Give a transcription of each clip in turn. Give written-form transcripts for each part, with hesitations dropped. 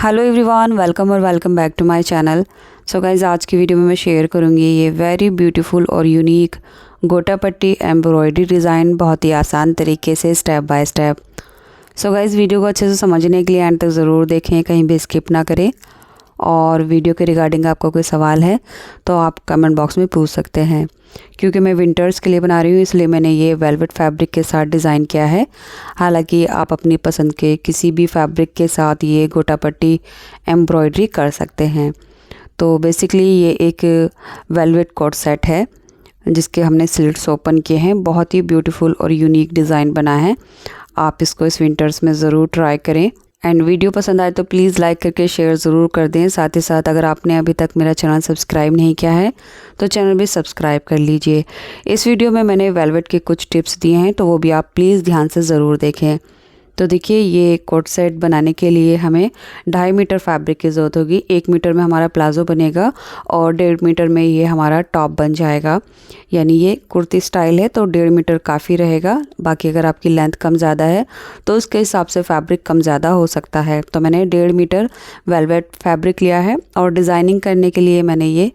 Hello everyone, welcome back to my channel. So guys, आज की video में मैं शेयर करूंगी ये वेरी ब्यूटीफुल और यूनिक गोटा पट्टी एम्ब्रॉयडरी डिज़ाइन बहुत ही आसान तरीके से step by step. So guys, video को अच्छे से समझने के लिए एंड तक ज़रूर देखें, कहीं भी स्किप ना करें। और वीडियो के रिगार्डिंग आपका कोई सवाल है तो आप कमेंट बॉक्स में पूछ सकते हैं। क्योंकि मैं विंटर्स के लिए बना रही हूँ इसलिए मैंने ये वेलवेट फैब्रिक के साथ डिज़ाइन किया है। हालांकि आप अपनी पसंद के किसी भी फैब्रिक के साथ ये गोटा पट्टी एम्ब्रॉयडरी कर सकते हैं। तो बेसिकली ये एक वेलवेट कोट सेट है जिसके हमने स्लिट्स ओपन किए हैं। बहुत ही ब्यूटीफुल और यूनिक डिज़ाइन बना है। आप इसको इस विंटर्स में ज़रूर ट्राई करें। एंड वीडियो पसंद आए तो प्लीज़ लाइक करके शेयर ज़रूर कर दें। साथ ही साथ अगर आपने अभी तक मेरा चैनल सब्सक्राइब नहीं किया है तो चैनल भी सब्सक्राइब कर लीजिए। इस वीडियो में मैंने वेलवेट के कुछ टिप्स दिए हैं तो वो भी आप प्लीज़ ध्यान से ज़रूर देखें। तो देखिए, ये कोट सेट बनाने के लिए हमें 2.5 मीटर फैब्रिक की ज़रूरत होगी। 1 मीटर में हमारा प्लाजो बनेगा और 1.5 मीटर में ये हमारा टॉप बन जाएगा। यानी ये कुर्ती स्टाइल है तो 1.5 मीटर काफ़ी रहेगा। बाकी अगर आपकी लेंथ कम ज़्यादा है तो उसके हिसाब से फैब्रिक कम ज़्यादा हो सकता है। तो मैंने 1.5 मीटर वेलवेट फैब्रिक लिया है और डिज़ाइनिंग करने के लिए मैंने ये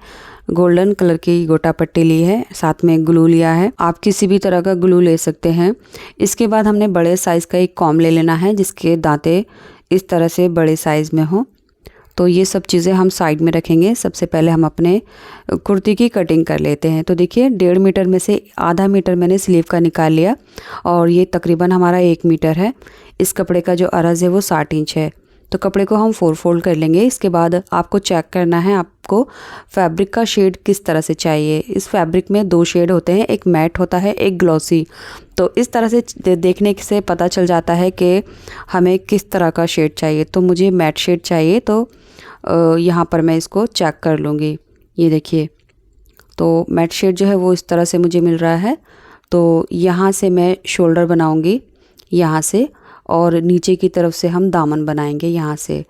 गोल्डन कलर की गोटा पट्टी ली है, साथ में ग्लू लिया है। आप किसी भी तरह का ग्लू ले सकते हैं। इसके बाद हमने बड़े साइज़ का एक कॉम ले लेना है जिसके दांते इस तरह से बड़े साइज़ में हो। तो ये सब चीज़ें हम साइड में रखेंगे। सबसे पहले हम अपने कुर्ती की कटिंग कर लेते हैं। तो देखिए, 1.5 मीटर में से आधा मीटर मैंने स्लीव का निकाल लिया और ये तकरीबन हमारा 1 मीटर है। इस कपड़े का जो अरज़ है वो 60 इंच है। तो कपड़े को हम 4 फोल्ड कर लेंगे। इसके बाद आपको चेक करना है आपको फैब्रिक का शेड किस तरह से चाहिए। इस फैब्रिक में 2 शेड होते हैं, एक मैट होता है, एक ग्लॉसी। तो इस तरह से देखने से पता चल जाता है कि हमें किस तरह का शेड चाहिए। तो मुझे मैट शेड चाहिए तो यहाँ पर मैं इसको चेक कर लूँगी। ये देखिए, तो मैट शेड जो है वो इस तरह से मुझे मिल रहा है। तो यहाँ से मैं शोल्डर बनाऊँगी यहाँ से, और नीचे की तरफ से हम दामन बनाएंगे यहाँ से।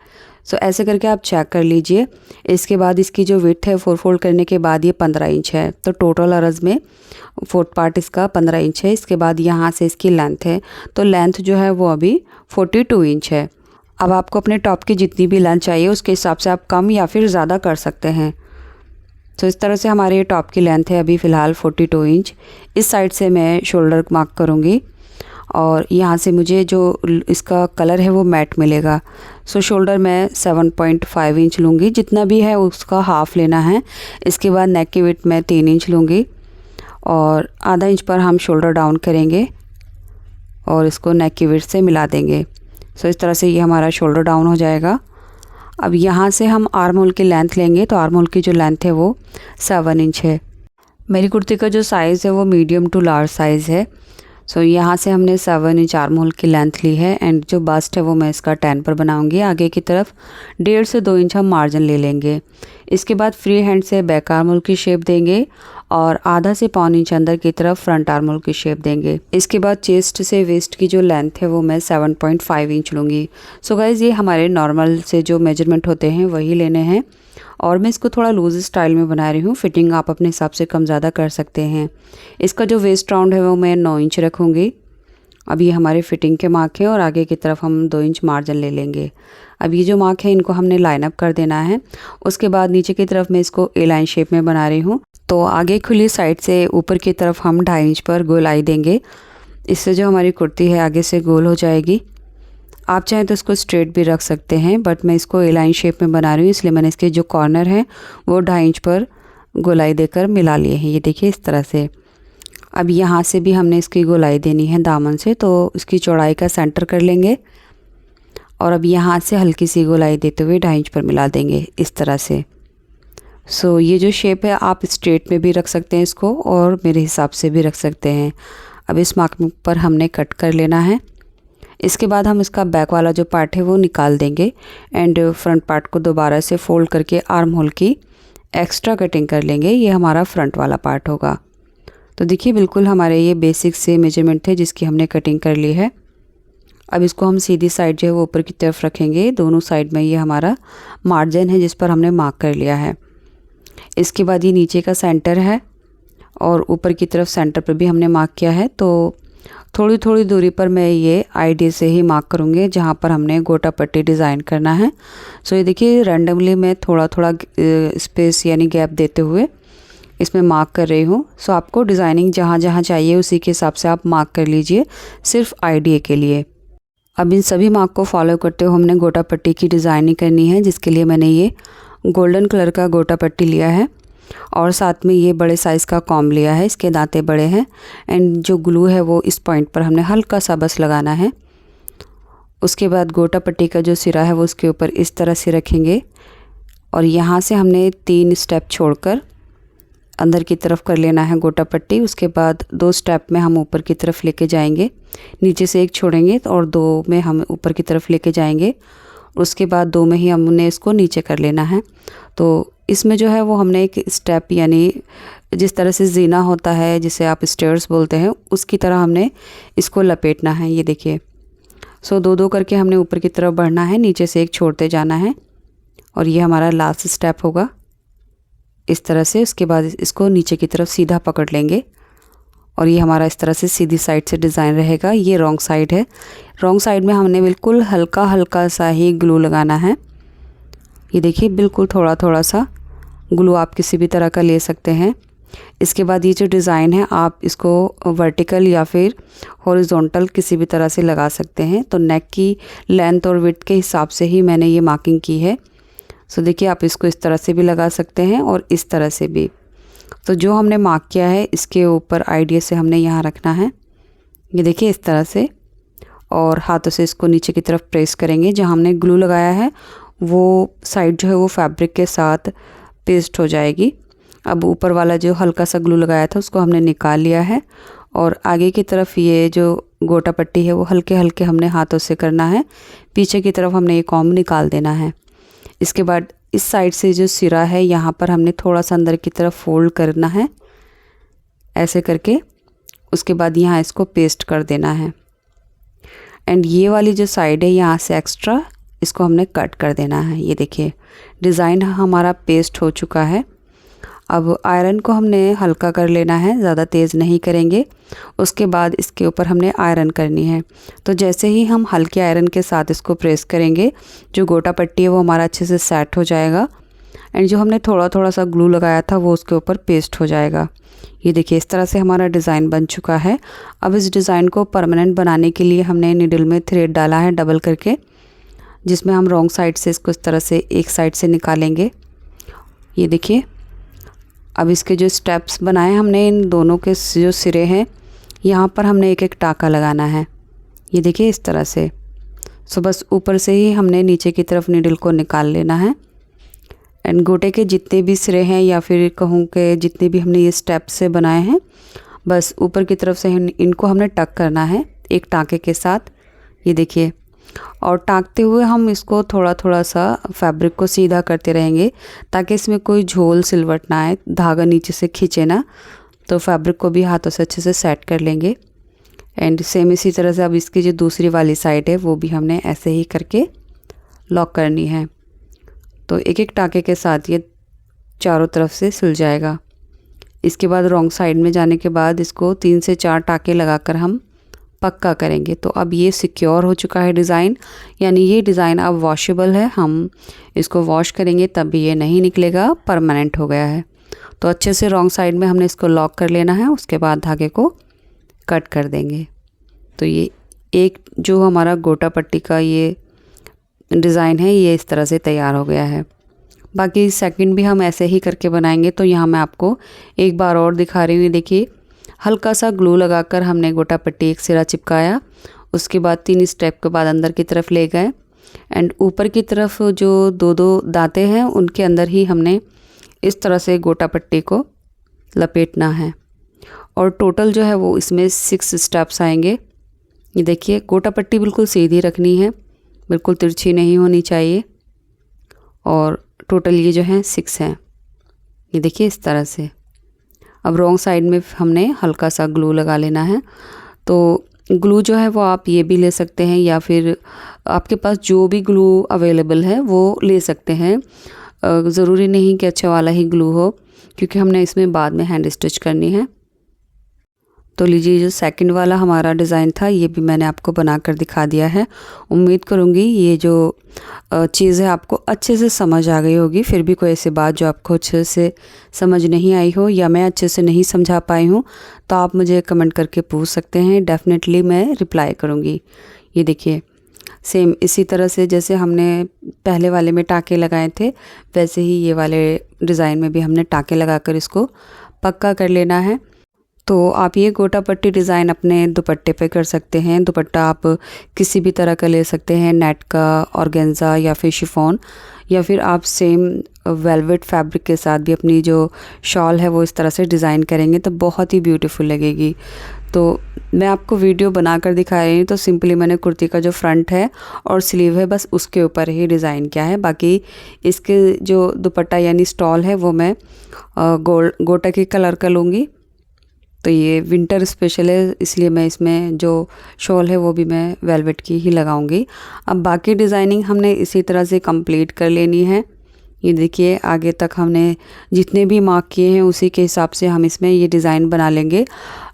सो ऐसे करके आप चेक कर लीजिए। इसके बाद इसकी जो विड्थ है 4 फोल्ड करने के बाद ये 15 इंच है। तो टोटल अरज़ में 4th पार्ट इसका 15 इंच है। इसके बाद यहाँ से इसकी लेंथ है, तो लेंथ जो है वो अभी 42 इंच है। अब आपको अपने टॉप की जितनी भी लेंथ चाहिए उसके हिसाब से आप कम या फिर ज़्यादा कर सकते हैं। तो इस तरह से हमारे टॉप की लेंथ है अभी फ़िलहाल 42 इंच। इस साइड से मैं शोल्डर मार्क करूँगी और यहाँ से मुझे जो इसका कलर है वो मैट मिलेगा। सो शोल्डर मैं 7.5 इंच लूँगी, जितना भी है उसका हाफ़ लेना है। इसके बाद नेक की विड्थ मैं 3 इंच लूँगी और आधा इंच पर हम शोल्डर डाउन करेंगे और इसको नेक की विड्थ से मिला देंगे। सो इस तरह से ये हमारा शोल्डर डाउन हो जाएगा। अब यहाँ से हम आर्म होल की लेंथ लेंगे। तो आर्म होल की जो लेंथ है वो 7 इंच है। मेरी कुर्ती का जो साइज़ है वो मीडियम टू लार्ज साइज़ है। सो यहाँ से हमने 7 इंच आर्म होल की लेंथ ली है। एंड जो बस्ट है वो मैं इसका 10 पर बनाऊंगी। आगे की तरफ 1.5 से 2 इंच हम मार्जिन ले लेंगे। इसके बाद फ्री हैंड से बैक आर्म होल की शेप देंगे और आधा से पौन इंच अंदर की तरफ फ्रंट आर्म होल की शेप देंगे। इसके बाद चेस्ट से वेस्ट की जो लेंथ है वो मैं 7.5 इंच लूँगी। सो गाइज़, ये हमारे नॉर्मल से जो मेजरमेंट होते हैं वही लेने हैं और मैं इसको थोड़ा लूज स्टाइल में बना रही हूँ। फिटिंग आप अपने हिसाब से कम ज़्यादा कर सकते हैं। इसका जो वेस्ट राउंड है वो मैं 9 इंच रखूँगी। अब ये हमारे फिटिंग के मार्क हैं और आगे की तरफ हम 2 इंच मार्जिन ले लेंगे। अब ये जो मार्क है इनको हमने लाइन अप कर देना है। उसके बाद नीचे की तरफ मैं इसको ए लाइन शेप में बना रही हूँ। तो आगे खुली साइड से ऊपर की तरफ हम 2.5 इंच पर गोलाई देंगे। इससे जो हमारी कुर्ती है आगे से गोल हो जाएगी। आप चाहें तो इसको स्ट्रेट भी रख सकते हैं, बट मैं इसको ए लाइन शेप में बना रही हूँ इसलिए मैंने इसके जो कॉर्नर हैं वो 2.5 इंच पर गोलाई देकर मिला लिए हैं। ये देखिए इस तरह से। अब यहाँ से भी हमने इसकी गोलाई देनी है दामन से, तो इसकी चौड़ाई का सेंटर कर लेंगे और अब यहाँ से हल्की सी गोलाई देते हुए 2.5 इंच पर मिला देंगे इस तरह से। सो ये जो शेप है आप स्ट्रेट में भी रख सकते हैं इसको और मेरे हिसाब से भी रख सकते हैं। अब इस मार्क पर हमने कट कर लेना है। इसके बाद हम इसका बैक वाला जो पार्ट है वो निकाल देंगे एंड फ्रंट पार्ट को दोबारा से फोल्ड करके आर्म होल की एक्स्ट्रा कटिंग कर लेंगे। ये हमारा फ्रंट वाला पार्ट होगा। तो देखिए, बिल्कुल हमारे ये बेसिक से मेजरमेंट थे जिसकी हमने कटिंग कर ली है। अब इसको हम सीधी साइड जो है वो ऊपर की तरफ रखेंगे। दोनों साइड में ये हमारा मार्जिन है जिस पर हमने मार्क कर लिया है। इसके बाद ये नीचे का सेंटर है और ऊपर की तरफ सेंटर पर भी हमने मार्क किया है। तो थोड़ी थोड़ी दूरी पर मैं ये आईडी से ही मार्क करूँगी जहाँ पर हमने गोटा पट्टी डिज़ाइन करना है। सो ये देखिए रैंडमली मैं थोड़ा थोड़ा स्पेस यानी गैप देते हुए इसमें मार्क कर रही हूँ। सो आपको डिज़ाइनिंग जहाँ जहाँ चाहिए उसी के हिसाब से आप मार्क कर लीजिए, सिर्फ आइडिया के लिए। अब इन सभी मार्क को फॉलो करते हुए हमने गोटा पट्टी की डिज़ाइनिंग करनी है, जिसके लिए मैंने ये गोल्डन कलर का गोटा पट्टी लिया है और साथ में ये बड़े साइज़ का कॉम्ब लिया है। इसके दांते बड़े हैं एंड जो ग्लू है वो इस पॉइंट पर हमने हल्का सा बस लगाना है। उसके बाद गोटा पट्टी का जो सिरा है वो उसके ऊपर इस तरह से रखेंगे और यहाँ से हमने 3 स्टेप छोड़कर अंदर की तरफ कर लेना है गोटा पट्टी। उसके बाद 2 स्टेप में हम ऊपर की तरफ लेके जाएंगे, नीचे से 1 छोड़ेंगे और 2 में हम ऊपर की तरफ लेके जाएंगे। उसके बाद 2 में ही हमने इसको नीचे कर लेना है। तो इसमें जो है वो हमने एक स्टेप यानी जिस तरह से जीना होता है, जिसे आप स्टेयर्स बोलते हैं, उसकी तरह हमने इसको लपेटना है। ये देखिए, सो 2-2 करके हमने ऊपर की तरफ बढ़ना है, नीचे से 1 छोड़ते जाना है और ये हमारा लास्ट स्टेप होगा इस तरह से। उसके बाद इसको नीचे की तरफ सीधा पकड़ लेंगे और ये हमारा इस तरह से सीधी साइड से डिज़ाइन रहेगा। ये रॉन्ग साइड है, रॉन्ग साइड में हमने बिल्कुल हल्का हल्का सा ही ग्लू लगाना है। ये देखिए बिल्कुल थोड़ा थोड़ा सा ग्लू आप किसी भी तरह का ले सकते हैं। इसके बाद ये जो डिज़ाइन है आप इसको वर्टिकल या फिर हॉरिजॉन्टल किसी भी तरह से लगा सकते हैं। तो नेक की लेंथ और विड्थ के हिसाब से ही मैंने ये मार्किंग की है। सो देखिए आप इसको इस तरह से भी लगा सकते हैं और इस तरह से भी। तो जो हमने मार्क किया है इसके ऊपर आइडिया से हमने यहाँ रखना है। ये देखिए इस तरह से, और हाथों से इसको नीचे की तरफ प्रेस करेंगे। जहाँ हमने ग्लू लगाया है वो साइड जो है वो फैब्रिक के साथ पेस्ट हो जाएगी। अब ऊपर वाला जो हल्का सा ग्लू लगाया था उसको हमने निकाल लिया है और आगे की तरफ ये जो गोटा पट्टी है वो हल्के हल्के हमने हाथों से करना है। पीछे की तरफ हमने ये कॉम्ब निकाल देना है। इसके बाद इस साइड से जो सिरा है यहाँ पर हमने थोड़ा सा अंदर की तरफ फोल्ड करना है ऐसे करके। उसके बाद यहाँ इसको पेस्ट कर देना है एंड ये वाली जो साइड है यहाँ से एक्स्ट्रा इसको हमने कट कर देना है। ये देखिए डिज़ाइन हमारा पेस्ट हो चुका है। अब आयरन को हमने हल्का कर लेना है, ज़्यादा तेज़ नहीं करेंगे। उसके बाद इसके ऊपर हमने आयरन करनी है। तो जैसे ही हम हल्के आयरन के साथ इसको प्रेस करेंगे जो गोटा पट्टी है वो हमारा अच्छे से सेट हो जाएगा एंड जो हमने थोड़ा थोड़ा सा ग्लू लगाया था वो उसके ऊपर पेस्ट हो जाएगा। ये देखिए इस तरह से हमारा डिज़ाइन बन चुका है। अब इस डिज़ाइन को परमानेंट बनाने के लिए हमने निडल में थ्रेड डाला है डबल करके, जिसमें हम रॉन्ग साइड से इसको इस तरह से एक साइड से निकालेंगे। ये देखिए अब इसके जो स्टेप्स बनाए हमने इन दोनों के जो सिरे हैं यहाँ पर हमने एक एक टाका लगाना है। ये देखिए इस तरह से। सो बस ऊपर से ही हमने नीचे की तरफ नीडल को निकाल लेना है एंड गोटे के जितने भी सिरे हैं या फिर कहूँ कि जितने भी हमने ये स्टेप से बनाए हैं बस ऊपर की तरफ से इनको हमने टक करना है एक टाँके के साथ। ये देखिए, और टाँकते हुए हम इसको थोड़ा थोड़ा सा फैब्रिक को सीधा करते रहेंगे ताकि इसमें कोई झोल सिलवट ना आए, धागा नीचे से खींचे ना। तो फैब्रिक को भी हाथों से अच्छे से सेट कर लेंगे एंड सेम इसी तरह से अब इसकी जो दूसरी वाली साइड है वो भी हमने ऐसे ही करके लॉक करनी है। तो एक एक टाँके के साथ ये चारों तरफ से सिल जाएगा। इसके बाद रॉन्ग साइड में जाने के बाद इसको 3 से 4 टाँके लगाकर हम पक्का करेंगे। तो अब ये सिक्योर हो चुका है डिज़ाइन, यानी ये डिज़ाइन अब वॉशेबल है। हम इसको वॉश करेंगे तब भी ये नहीं निकलेगा, परमानेंट हो गया है। तो अच्छे से रॉन्ग साइड में हमने इसको लॉक कर लेना है, उसके बाद धागे को कट कर देंगे। तो ये एक जो हमारा गोटा पट्टी का ये डिज़ाइन है ये इस तरह से तैयार हो गया है। बाकी सेकंड भी हम ऐसे ही करके बनाएंगे। तो यहाँ मैं आपको एक बार और दिखा रही हूँ। देखिए हल्का सा ग्लू लगाकर हमने गोटा पट्टी एक सिरा चिपकाया, उसके बाद 3 स्टेप के बाद अंदर की तरफ ले गए एंड ऊपर की तरफ जो 2-2 दांते हैं उनके अंदर ही हमने इस तरह से गोटा पट्टी को लपेटना है और टोटल जो है वो इसमें 6 स्टेप्स आएंगे। ये देखिए गोटा पट्टी बिल्कुल सीधी रखनी है, बिल्कुल तिरछी नहीं होनी चाहिए और टोटल ये जो हैं 6 हैं। ये देखिए इस तरह से। अब रॉन्ग साइड में हमने हल्का सा ग्लू लगा लेना है। तो ग्लू जो है वो आप ये भी ले सकते हैं या फिर आपके पास जो भी ग्लू अवेलेबल है वो ले सकते हैं। ज़रूरी नहीं कि अच्छा वाला ही ग्लू हो, क्योंकि हमने इसमें बाद में हैंड स्टिच करनी है। तो लीजिए, जो सेकंड वाला हमारा डिज़ाइन था ये भी मैंने आपको बना कर दिखा दिया है। उम्मीद करूँगी ये जो चीज़ है आपको अच्छे से समझ आ गई होगी। फिर भी कोई ऐसी बात जो आपको अच्छे से समझ नहीं आई हो या मैं अच्छे से नहीं समझा पाई हूँ तो आप मुझे कमेंट करके पूछ सकते हैं, डेफ़िनेटली मैं रिप्लाई करूँगी। ये देखिए, सेम इसी तरह से जैसे हमने पहले वाले में टाँके लगाए थे वैसे ही ये वाले डिज़ाइन में भी हमने टाँके लगाकर इसको पक्का कर लेना है। तो आप ये गोटा पट्टी डिज़ाइन अपने दुपट्टे पे कर सकते हैं। दुपट्टा आप किसी भी तरह का ले सकते हैं, नेट का, ऑर्गेन्जा या फिर शिफॉन, या फिर आप सेम वेलवेट फैब्रिक के साथ भी अपनी जो शॉल है वो इस तरह से डिज़ाइन करेंगे तो बहुत ही ब्यूटीफुल लगेगी। तो मैं आपको वीडियो बनाकर दिखा रही हूँ। तो सिंपली मैंने कुर्ती का जो फ्रंट है और स्लीव है बस उसके ऊपर ही डिज़ाइन किया है। बाकी इसके जो दुपट्टा यानी स्टॉल है वो मैं गोटा की कलर का लूँगी। तो ये विंटर स्पेशल है इसलिए मैं इसमें जो शॉल है वो भी मैं वेलवेट की ही लगाऊंगी। अब बाकी डिज़ाइनिंग हमने इसी तरह से कंप्लीट कर लेनी है। ये देखिए, आगे तक हमने जितने भी मार्क किए हैं उसी के हिसाब से हम इसमें ये डिज़ाइन बना लेंगे।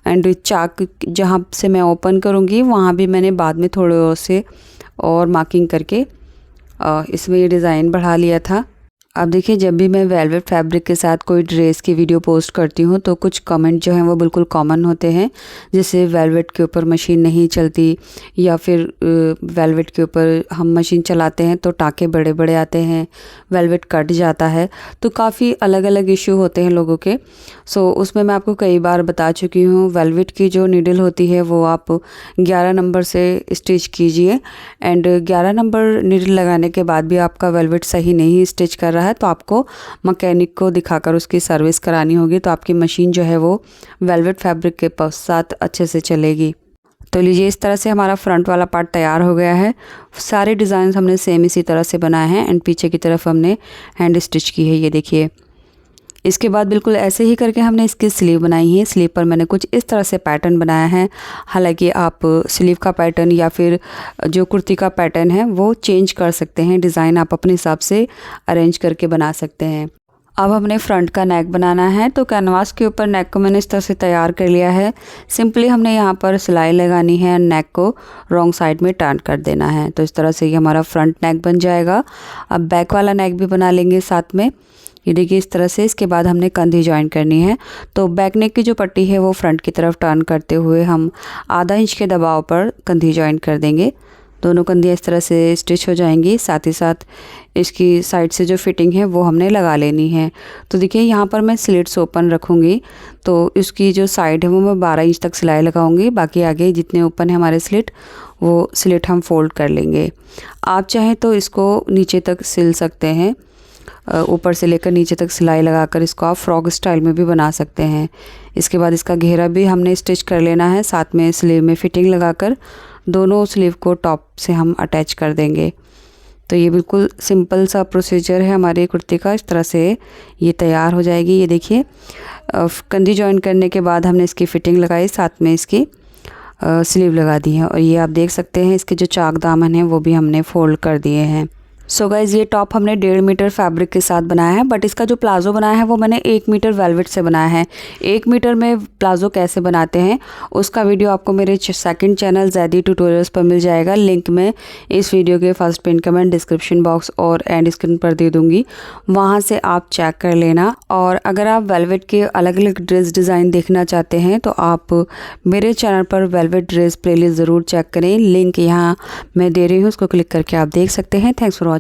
एंड चाक जहाँ से मैं ओपन करूँगी वहाँ भी मैंने बाद में थोड़े और से और मार्किंग करके इसमें ये डिज़ाइन बढ़ा लिया था। अब देखिए, जब भी मैं वेलवेट फैब्रिक के साथ कोई ड्रेस की वीडियो पोस्ट करती हूँ तो कुछ कमेंट जो हैं वो बिल्कुल कॉमन होते हैं, जैसे वेलवेट के ऊपर मशीन नहीं चलती या फिर वेलवेट के ऊपर हम मशीन चलाते हैं तो टाँके बड़े बड़े आते हैं, वेलवेट कट जाता है। तो काफ़ी अलग अलग इशू होते हैं लोगों के। सो उसमें मैं आपको कई बार बता चुकी हूँ, वेलवेट की जो नीडल होती है वो आप 11 नंबर से स्टिच कीजिए। एंड 11 नंबर नीडल लगाने के बाद भी आपका वेलवेट सही नहीं स्टिच कर रहा है तो आपको मैकेनिक को दिखाकर उसकी सर्विस करानी होगी, तो आपकी मशीन जो है वो वेलवेट फैब्रिक के साथ अच्छे से चलेगी। तो लीजिए, इस तरह से हमारा फ्रंट वाला पार्ट तैयार हो गया है। सारे डिज़ाइन हमने सेम इसी तरह से बनाए हैं एंड पीछे की तरफ हमने हैंड स्टिच की है। ये देखिए, इसके बाद बिल्कुल ऐसे ही करके हमने इसकी स्लीव बनाई है। स्लीव पर मैंने कुछ इस तरह से पैटर्न बनाया है। हालांकि आप स्लीव का पैटर्न या फिर जो कुर्ती का पैटर्न है वो चेंज कर सकते हैं, डिज़ाइन आप अपने हिसाब से अरेंज करके बना सकते हैं। अब हमने फ्रंट का नेक बनाना है, तो कैनवास के ऊपर नेक को मैंने इस तरह से तैयार कर लिया है। सिंपली हमने यहाँ पर सिलाई लगानी है, नेक को रॉन्ग साइड में टर्न कर देना है। तो इस तरह से ये हमारा फ्रंट नेक बन जाएगा। अब बैक वाला नेक भी बना लेंगे साथ में। ये देखिए, इस तरह से। इसके बाद हमने कंधी जॉइन करनी है। तो बैक नेक की जो पट्टी है वो फ्रंट की तरफ टर्न करते हुए हम आधा इंच के दबाव पर कंधी जॉइन कर देंगे। दोनों कंधियाँ इस तरह से स्टिच हो जाएंगी। साथ ही साथ इसकी साइड से जो फिटिंग है वो हमने लगा लेनी है। तो देखिए, यहाँ पर मैं स्लिट्स ओपन रखूँगी तो इसकी जो साइड है वो मैं 12 इंच तक सिलाई लगाऊंगी। बाकी आगे जितने ओपन है हमारे स्लिट वो स्लिट हम फोल्ड कर लेंगे। आप चाहें तो इसको नीचे तक सिल सकते हैं, ऊपर से लेकर नीचे तक सिलाई लगाकर इसको आप फ्रॉक स्टाइल में भी बना सकते हैं। इसके बाद इसका घेरा भी हमने स्टिच कर लेना है। साथ में स्लीव में फिटिंग लगाकर दोनों स्लीव को टॉप से हम अटैच कर देंगे। तो ये बिल्कुल सिंपल सा प्रोसीजर है हमारी कुर्ती का। इस तरह से ये तैयार हो जाएगी। ये देखिए, कंधी जॉइन करने के बाद हमने इसकी फ़िटिंग लगाई, साथ में इसकी स्लीव लगा दी है। और ये आप देख सकते हैं इसके जो चाक दामन है वो भी हमने फोल्ड कर दिए हैं। सो गाइज़, ये टॉप हमने 1.5 मीटर फैब्रिक के साथ बनाया है, बट इसका जो प्लाज़ो बनाया है वो मैंने 1 मीटर वेलवेट से बनाया है। 1 मीटर में प्लाज़ो कैसे बनाते हैं उसका वीडियो आपको मेरे सेकंड चैनल जैदी ट्यूटोरियल्स पर मिल जाएगा। लिंक मैं इस वीडियो के first pin comment, description box और एंड स्क्रीन पर दे दूँगी, वहाँ से आप चेक कर लेना। और अगर आप वेलवेट के अलग अलग ड्रेस डिज़ाइन देखना चाहते हैं तो आप मेरे चैनल पर वेलवेट ड्रेस प्लेलिस्ट ज़रूर चेक करें। लिंक यहाँ मैं दे रही हूँ, उसको क्लिक करके आप देख सकते हैं। Thanks for